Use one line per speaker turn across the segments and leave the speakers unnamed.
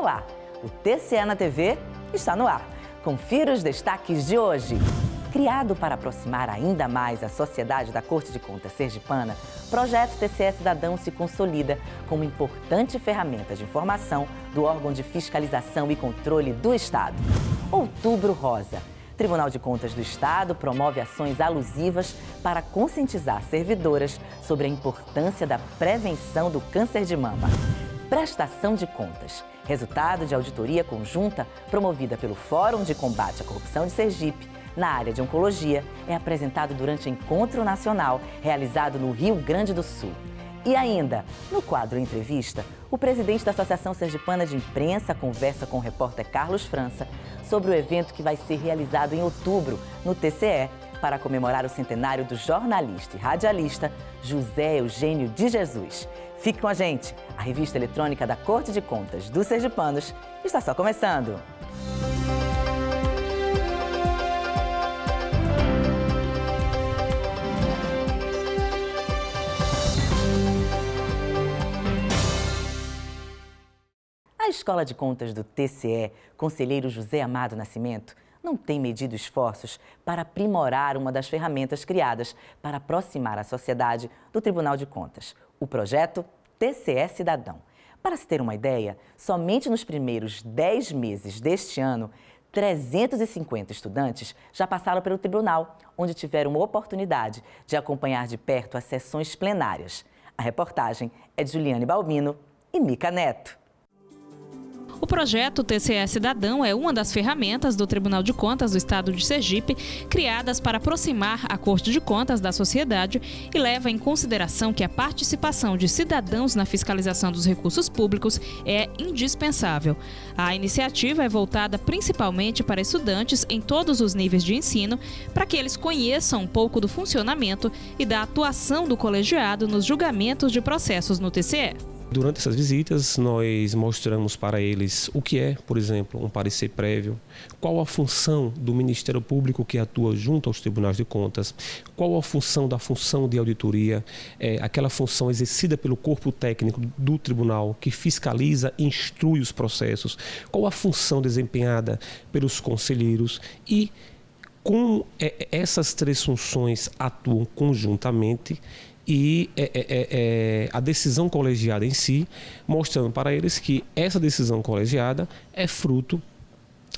Olá, o TCE na TV está no ar. Confira os destaques de hoje. Criado para aproximar ainda mais a sociedade da Corte de Contas sergipana, o projeto TCE Cidadão se consolida como importante ferramenta de informação do órgão de fiscalização e controle do Estado. Outubro Rosa. Tribunal de Contas do Estado promove ações alusivas para conscientizar servidoras sobre a importância da prevenção do câncer de mama. Prestação de contas. Resultado de auditoria conjunta promovida pelo Fórum de Combate à Corrupção de Sergipe, na área de oncologia, é apresentado durante o Encontro Nacional, realizado no Rio Grande do Sul. E ainda, no quadro Entrevista, o presidente da Associação Sergipana de Imprensa conversa com o repórter Carlos França sobre o evento que vai ser realizado em outubro, no TCE, para comemorar o centenário do jornalista e radialista José Eugênio de Jesus. Fique com a gente, a revista eletrônica da Corte de Contas dos Sergipanos está só começando. A Escola de Contas do TCE, conselheiro José Amado Nascimento, não tem medido esforços para aprimorar uma das ferramentas criadas para aproximar a sociedade do Tribunal de Contas, o projeto TCE Cidadão. Para se ter uma ideia, somente nos primeiros 10 meses deste ano, 350 estudantes já passaram pelo tribunal, onde tiveram oportunidade de acompanhar de perto as sessões plenárias. A reportagem é de Juliane Balbino e Mica Neto.
O projeto TCE Cidadão é uma das ferramentas do Tribunal de Contas do Estado de Sergipe, criadas para aproximar a Corte de Contas da sociedade e leva em consideração que a participação de cidadãos na fiscalização dos recursos públicos é indispensável. A iniciativa é voltada principalmente para estudantes em todos os níveis de ensino, para que eles conheçam um pouco do funcionamento e da atuação do colegiado nos julgamentos de processos no TCE.
Durante essas visitas, nós mostramos para eles o que é, por exemplo, um parecer prévio, qual a função do Ministério Público que atua junto aos tribunais de contas, qual a função da função de auditoria, aquela função exercida pelo corpo técnico do tribunal que fiscaliza e instrui os processos, qual a função desempenhada pelos conselheiros e como essas três funções atuam conjuntamente. E a decisão colegiada em si, mostrando para eles que essa decisão colegiada é fruto,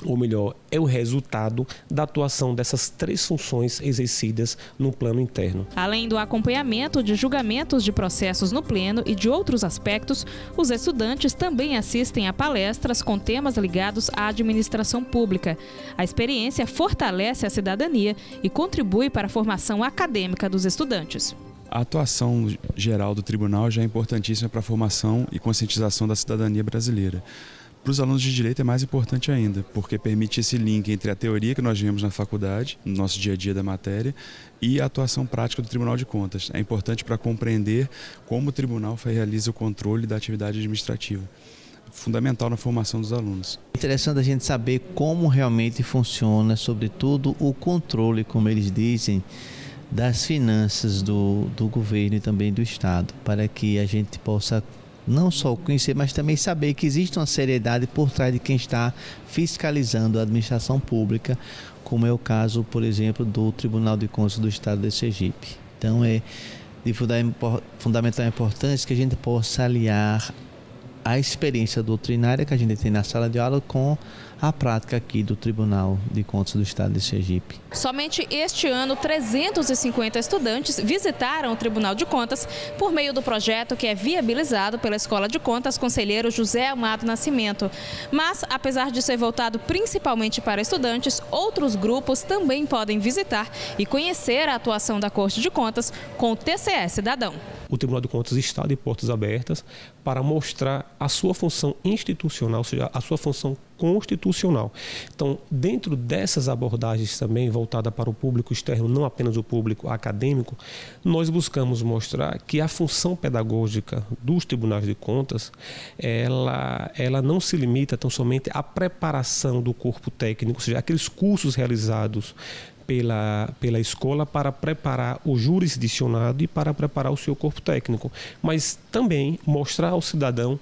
ou melhor, é o resultado da atuação dessas três funções exercidas no plano interno.
Além do acompanhamento de julgamentos de processos no pleno e de outros aspectos, os estudantes também assistem a palestras com temas ligados à administração pública. A experiência fortalece a cidadania e contribui para a formação acadêmica dos estudantes.
A atuação geral do tribunal já é importantíssima para a formação e conscientização da cidadania brasileira. Para os alunos de direito é mais importante ainda, porque permite esse link entre a teoria que nós vemos na faculdade, no nosso dia a dia da matéria, e a atuação prática do Tribunal de Contas. É importante para compreender como o tribunal realiza o controle da atividade administrativa. Fundamental na formação dos alunos.
É interessante a gente saber como realmente funciona, sobretudo o controle, como eles dizem, das finanças do governo e também do Estado, para que a gente possa não só conhecer, mas também saber que existe uma seriedade por trás de quem está fiscalizando a administração pública, como é o caso, por exemplo, do Tribunal de Contas do Estado de Sergipe. Então é de fundamental importância que a gente possa aliar a experiência doutrinária que a gente tem na sala de aula com a prática aqui do Tribunal de Contas do Estado de Sergipe.
Somente este ano, 350 estudantes visitaram o Tribunal de Contas por meio do projeto que é viabilizado pela Escola de Contas Conselheiro José Amado Nascimento. Mas, apesar de ser voltado principalmente para estudantes, outros grupos também podem visitar e conhecer a atuação da Corte de Contas com o TCE Cidadão.
O Tribunal de Contas está de portas abertas para mostrar a sua função institucional, ou seja, a sua função constitucional. Então, dentro dessas abordagens também voltada para o público externo, não apenas o público acadêmico, nós buscamos mostrar que a função pedagógica dos tribunais de contas, ela não se limita tão somente à preparação do corpo técnico, ou seja, aqueles cursos realizados pela escola para preparar o jurisdicionado e para preparar o seu corpo técnico, mas também mostrar ao cidadão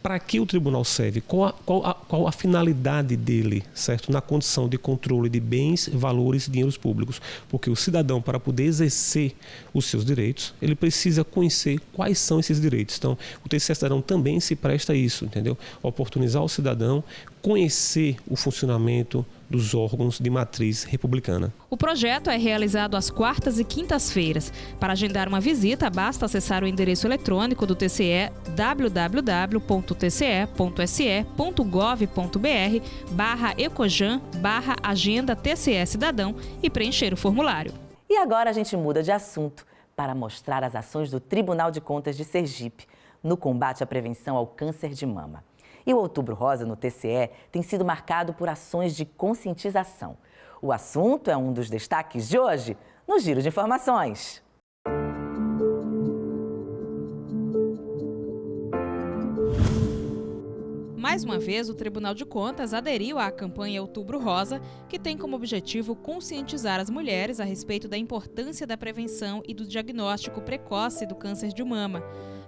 para que o tribunal serve? Qual a finalidade dele, certo? Na condição de controle de bens, valores e dinheiros públicos. Porque o cidadão, para poder exercer os seus direitos, ele precisa conhecer quais são esses direitos. Então, o TCE Cidadão também se presta a isso, entendeu? Oportunizar o cidadão conhecer o funcionamento dos órgãos de matriz republicana.
O projeto é realizado às quartas e quintas-feiras. Para agendar uma visita, basta acessar o endereço eletrônico do TCE www.tce.se.gov.br/ecojan/agenda TCE Cidadão e preencher o formulário.
E agora a gente muda de assunto para mostrar as ações do Tribunal de Contas de Sergipe no combate à prevenção ao câncer de mama. E o Outubro Rosa no TCE tem sido marcado por ações de conscientização. O assunto é um dos destaques de hoje no Giro de Informações.
Mais uma vez, o Tribunal de Contas aderiu à campanha Outubro Rosa, que tem como objetivo conscientizar as mulheres a respeito da importância da prevenção e do diagnóstico precoce do câncer de mama.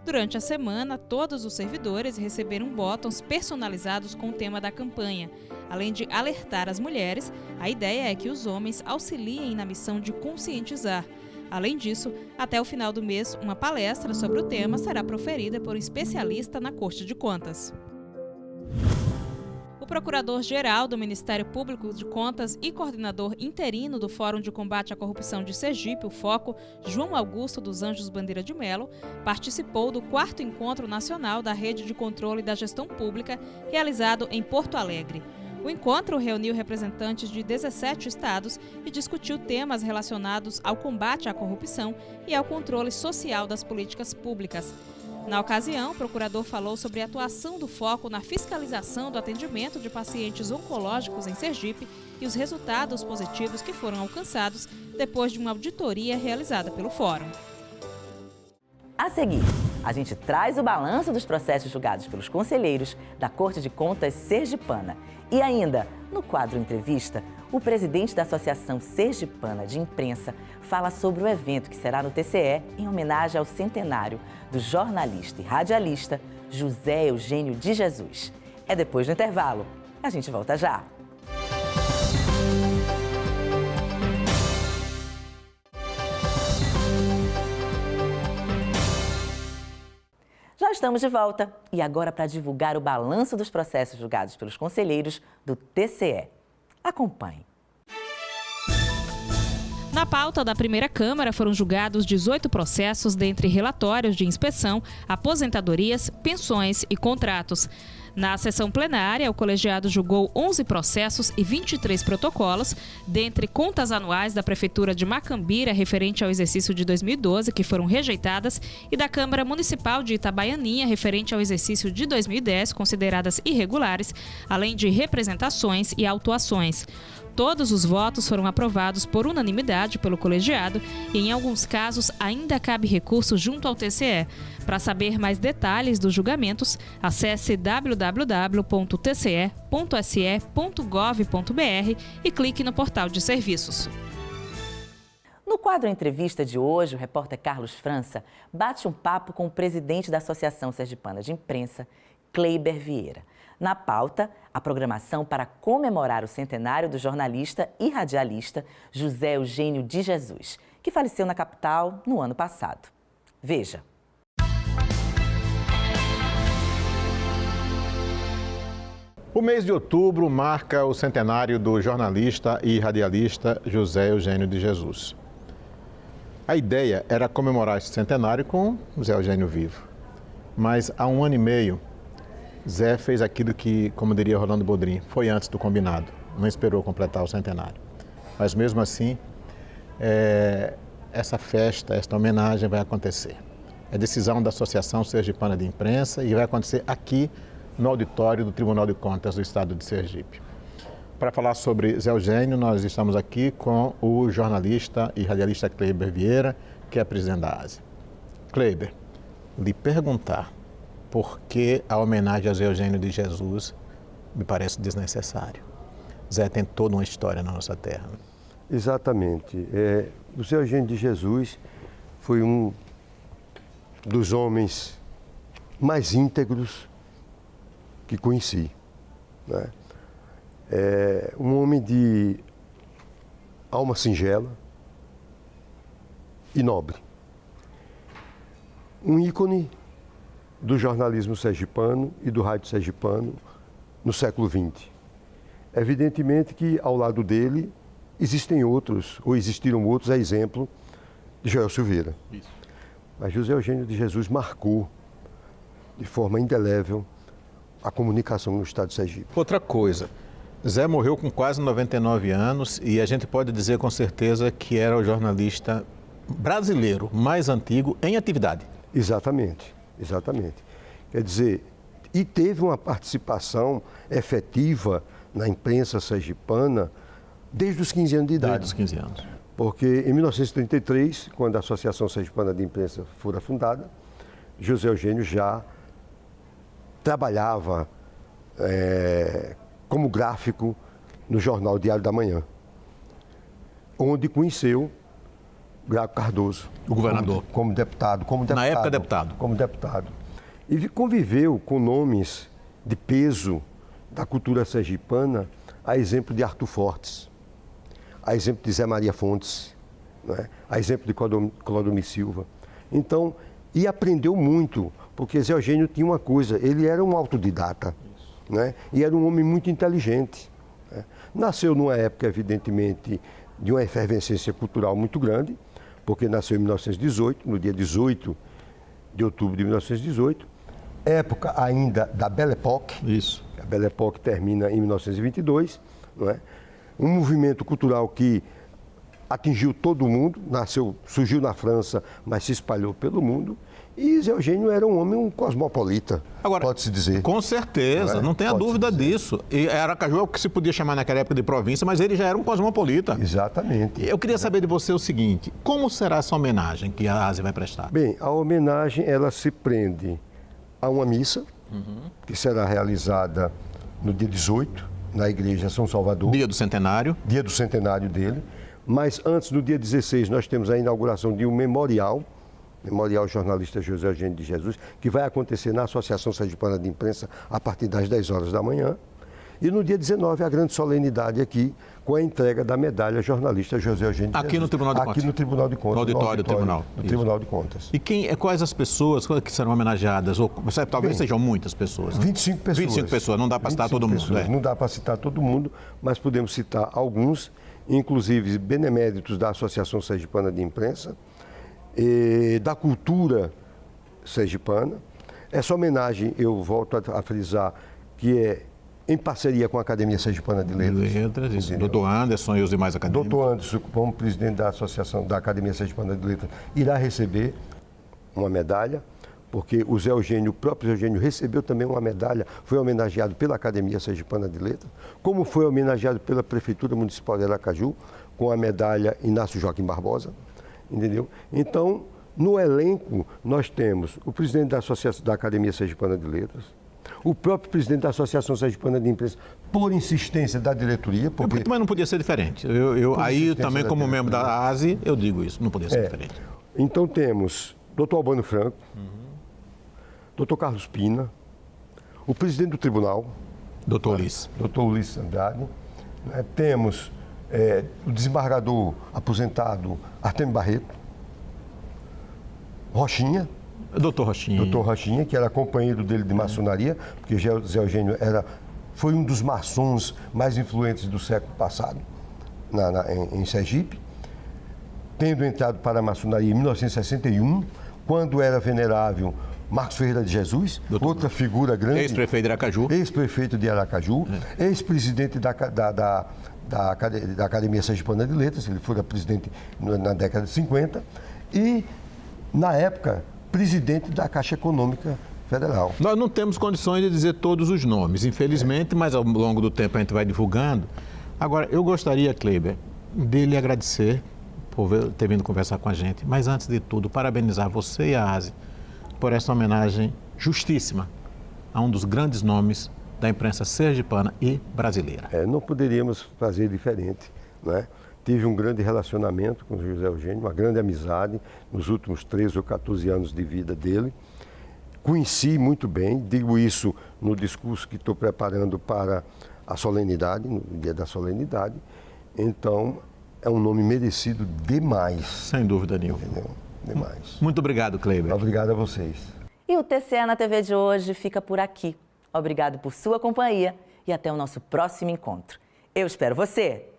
Durante a semana, todos os servidores receberam botões personalizados com o tema da campanha. Além de alertar as mulheres, a ideia é que os homens auxiliem na missão de conscientizar. Além disso, até o final do mês, uma palestra sobre o tema será proferida por um especialista na Corte de Contas. O procurador-geral do Ministério Público de Contas e coordenador interino do Fórum de Combate à Corrupção de Sergipe, o FOCO, João Augusto dos Anjos Bandeira de Melo, participou do 4º Encontro Nacional da Rede de Controle da Gestão Pública, realizado em Porto Alegre. O encontro reuniu representantes de 17 estados e discutiu temas relacionados ao combate à corrupção e ao controle social das políticas públicas. Na ocasião, o procurador falou sobre a atuação do FOCO na fiscalização do atendimento de pacientes oncológicos em Sergipe e os resultados positivos que foram alcançados depois de uma auditoria realizada pelo Fórum.
A seguir, a gente traz o balanço dos processos julgados pelos conselheiros da Corte de Contas Sergipana. E ainda, no quadro Entrevista, o presidente da Associação Sergipana de Imprensa fala sobre o evento que será no TCE em homenagem ao centenário do jornalista e radialista José Eugênio de Jesus. É depois do intervalo. A gente volta já. Já estamos de volta e agora para divulgar o balanço dos processos julgados pelos conselheiros do TCE. Acompanhe.
Na pauta da primeira Câmara foram julgados 18 processos dentre relatórios de inspeção, aposentadorias, pensões e contratos. Na sessão plenária, o colegiado julgou 11 processos e 23 protocolos, dentre contas anuais da Prefeitura de Macambira referente ao exercício de 2012, que foram rejeitadas, e da Câmara Municipal de Itabaianinha referente ao exercício de 2010, consideradas irregulares, além de representações e autuações. Todos os votos foram aprovados por unanimidade pelo colegiado e, em alguns casos, ainda cabe recurso junto ao TCE. Para saber mais detalhes dos julgamentos, acesse www.tce.se.gov.br e clique no portal de serviços.
No quadro Entrevista de hoje, o repórter Carlos França bate um papo com o presidente da Associação Sergipana de Imprensa, Kleiber Vieira. Na pauta, a programação para comemorar o centenário do jornalista e radialista José Eugênio de Jesus, que faleceu na capital no ano passado. Veja.
O mês de outubro marca o centenário do jornalista e radialista José Eugênio de Jesus. A ideia era comemorar esse centenário com José Eugênio vivo. Mas há 1 ano e meio, Zé fez aquilo que, como diria Rolando Boldrin, foi antes do combinado. Não esperou completar o centenário. Mas mesmo assim, essa festa, esta homenagem vai acontecer. É decisão da Associação Sergipana de Imprensa e vai acontecer aqui no auditório do Tribunal de Contas do Estado de Sergipe. Para falar sobre Zé Eugênio, nós estamos aqui com o jornalista e radialista Kleiber Vieira, que é presidente da ASE. Kleiber, lhe perguntar por que a homenagem a Zé Eugênio de Jesus me parece desnecessário. Zé tem toda uma história na nossa terra.
Exatamente. O Zé Eugênio de Jesus foi um dos homens mais íntegros que conheci, né? É um homem de alma singela e nobre. Um ícone do jornalismo sergipano e do rádio sergipano no século XX. Evidentemente que ao lado dele existem outros, ou existiram outros, a exemplo de Joel Silveira. Isso. Mas José Eugênio de Jesus marcou de forma indelével a comunicação no estado de Sergipe.
Outra coisa, Zé morreu com quase 99 anos e a gente pode dizer com certeza que era o jornalista brasileiro mais antigo em atividade.
Exatamente, exatamente. Quer dizer, e teve uma participação efetiva na imprensa sergipana desde os 15 anos de idade.
Desde os 15 anos.
Porque em 1933, quando a Associação Sergipana de Imprensa fora fundada, José Eugênio já trabalhava como gráfico no jornal Diário da Manhã, onde conheceu Graco Cardoso.
O governador.
Como deputado.
Na época, deputado.
Como deputado. E conviveu com nomes de peso da cultura sergipana, a exemplo de Arthur Fortes, a exemplo de Zé Maria Fontes, né? A exemplo de Clodomir Silva. Então, e aprendeu muito, porque Zé Eugênio tinha uma coisa, ele era um autodidata, né? E era um homem muito inteligente, né? Nasceu numa época, evidentemente, de uma efervescência cultural muito grande, porque nasceu em 1918, no dia 18 de outubro de 1918, época ainda da Belle Époque.
Isso.
A Belle Époque termina em 1922, não é? Um movimento cultural que atingiu todo mundo, surgiu na França, mas se espalhou pelo mundo. E Zé Eugênio era um cosmopolita, pode-se dizer.
Com certeza, não tenha dúvida disso. E Aracaju é o que se podia chamar naquela época de província, mas ele já era um cosmopolita.
Exatamente.
Eu queria saber de você o seguinte, como será essa homenagem que a ASE vai prestar?
Bem, a homenagem, ela se prende a uma missa, que será realizada no dia 18, na Igreja São Salvador.
Dia do centenário.
Dia do centenário dele. Mas antes, no dia 16, nós temos a inauguração de um memorial jornalista José Eugênio de Jesus, que vai acontecer na Associação Sergipana de Imprensa a partir das 10 horas da manhã. E no dia 19, a grande solenidade aqui, com a entrega da medalha jornalista José Eugênio de Jesus.
Aqui no Tribunal de Contas?
Aqui no Tribunal de Contas.
No auditório do Tribunal.
No Tribunal de Contas.
E quais as pessoas que serão homenageadas? Ou, talvez sejam muitas pessoas. Né?
25 pessoas.
25 pessoas, não dá para citar todo mundo.
Não dá para citar todo mundo, mas podemos citar alguns, inclusive beneméritos da Associação Sergipana de Imprensa, da cultura sergipana. Essa homenagem, eu volto a frisar, que é em parceria com a Academia Sergipana de Letras.
Isso. Doutor Anderson e os demais acadêmicos.
Doutor Anderson, como presidente da Associação da Academia Sergipana de Letras, irá receber uma medalha, porque o próprio Zé Eugênio recebeu também uma medalha, foi homenageado pela Academia Sergipana de Letras, como foi homenageado pela Prefeitura Municipal de Aracaju, com a medalha Inácio Joaquim Barbosa, entendeu? Então, no elenco, nós temos o presidente da Academia Sergipana de Letras, o próprio presidente da Associação Sergipana de Imprensa, por insistência da diretoria.
Mas não podia ser diferente. Aí também, como membro da ASE, eu digo isso, não podia ser diferente.
Então temos Dr. Albano Franco, Dr. Carlos Pina, o presidente do tribunal,
Dr. Ulisses.
Dr. Ulisses Andrade, né? Temos o desembargador aposentado Artemio Barreto, Rochinha.
Doutor
Rochinha, que era companheiro dele de maçonaria, porque Zé Eugênio foi um dos maçons mais influentes do século passado em Sergipe, tendo entrado para a maçonaria em 1961, quando era venerável Marcos Ferreira de Jesus, outra figura grande.
Ex-prefeito de Aracaju.
Ex-prefeito de Aracaju, ex-presidente da Academia Sergipana de Letras, ele foi presidente na década de 50, e, na época, presidente da Caixa Econômica Federal.
Nós não temos condições de dizer todos os nomes, infelizmente, mas ao longo do tempo a gente vai divulgando. Agora, eu gostaria, Kleber, de lhe agradecer por ter vindo conversar com a gente, mas antes de tudo, parabenizar você e a ASE por essa homenagem justíssima a um dos grandes nomes da imprensa sergipana e brasileira.
Não poderíamos fazer diferente, né? Tive um grande relacionamento com o José Eugênio, uma grande amizade nos últimos 13 ou 14 anos de vida dele. conheci muito bem, digo isso no discurso que estou preparando para a solenidade, no dia da solenidade. Então, é um nome merecido demais.
Sem dúvida nenhuma.
Entendeu? Demais.
Muito obrigado, Kleiber.
Obrigado a vocês.
E o TCE na TV de hoje fica por aqui. Obrigado por sua companhia e até o nosso próximo encontro. Eu espero você!